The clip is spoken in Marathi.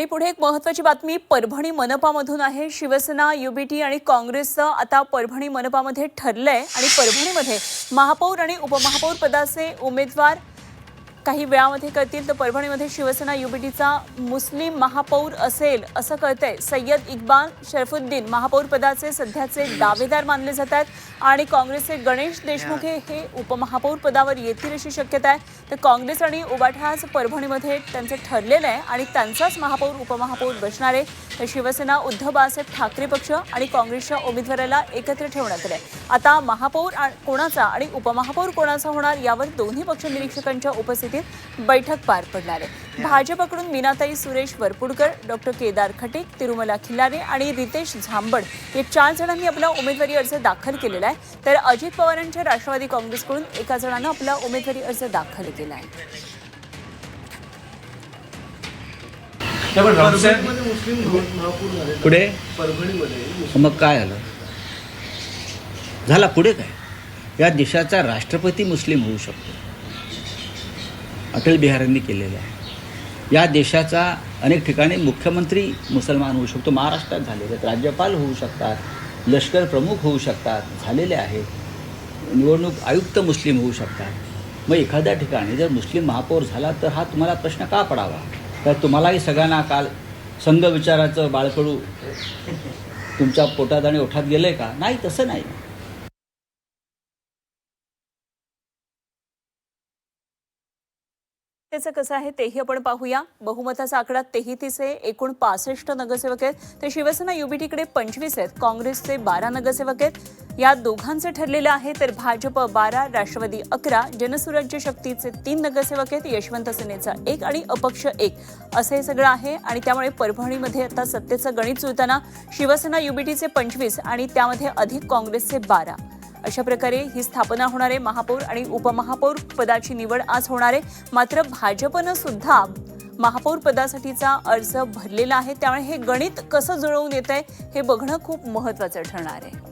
आणि पुढे एक महत्त्वाची बातमी परभणी मनपामधून आहे। शिवसेना युबीटी आणि काँग्रेसचं आता परभणी मनपामध्ये ठरलंय आणि परभणीमध्ये महापौर आणि उपमहापौर पदाचे उमेदवार काही वेळामध्ये करतील। तर परभणीमध्ये शिवसेना युबीटीचा मुस्लिम महापौर असेल असं कळतंय। सय्यद इक्बाल शरफुद्दीन महापौर पदाचे सध्याचे दावेदार मानले जातात आणि काँग्रेसचे गणेश देशमुख हे उपमहापौर पदावर येतील अशी शक्यता आहे। तर काँग्रेस आणि उबाठाच परभणीमध्ये त्यांचं ठरलेलं आहे आणि त्यांचाच महापौर उपमहापौर बसणार आहे। तर शिवसेना उद्धव बाळासाहेब ठाकरे पक्ष आणि काँग्रेसच्या उमेदवाराला एकत्र ठेवण्यात आले। आता महापौर कोणाचा आणि उपमहापौर कोणाचा होणार यावर दोन्ही पक्ष निरीक्षकांच्या उपस्थितीत बैठक पार पडणार आहे। भाजपकडून मीनाताई सुरेश वरपुडकर, डॉक्टर केदार खटिक, तिरुमला खिल्लारे आणि रितेश झांबड या 4 जणांनी आपला उमेदवारी अर्ज दाखल केलेला आहे। तर अजित पवारांच्या राष्ट्रवादी काँग्रेसकडून एका जणानं आपला उमेदवारी अर्ज दाखल केला आहे। पुढे मग काय आलं झाला पुढे काय या देशाचा राष्ट्रपती मुस्लिम होऊ शकतो, अटल बिहारींनी केलेलं आहे। या देशाचा अनेक ठिकाणी मुख्यमंत्री मुसलमान होऊ शकतो, महाराष्ट्रात झालेले आहेत, राज्यपाल होऊ शकतात, लष्कर प्रमुख होऊ शकतात, झालेले आहेत, निवडणूक आयुक्त मुस्लिम होऊ शकतात। मग एखाद्या ठिकाणी जर मुस्लिम महापौर झाला तर हा तुम्हाला प्रश्न का पडावा? तर तुम्हालाही सगळ्यांना काल संघ विचाराचं बाळकडू तुमच्या पोटात आणि ओठात गेलंय का? नाही, तसं नाही। त्याचं कसं आहे तेही आपण पाहूया। बहुमताचा आकडा 33 आहे, एकूण 65 नगरसेवक आहेत। तर शिवसेना युबीटीकडे 25 आहेत, काँग्रेसचे 12 नगरसेवक आहेत। या दोघांचं ठरलेलं आहे। तर भाजप 12, राष्ट्रवादी 11, जनसुराज्य शक्तीचे 3 नगरसेवक आहेत, यशवंत सेनेचा 1 आणि अपक्ष 1 असं हे सगळं आहे। आणि त्यामुळे परभणीमध्ये आता सत्तेचं गणित जुळताना शिवसेना युबीटीचे 25 आणि त्यामध्ये अधिक काँग्रेसचे 12 अशा प्रकारे ही स्थापना होणार आहे। महापौर आणि उपमहापौर पदाची निवड आज होणार आहे। मात्र भाजपनं सुद्धा महापौर पदासाठीचा अर्ज भरलेला आहे, त्यामुळे हे गणित कसं जुळवून येतंय हे बघणं खूप महत्त्वाचं ठरणार आहे।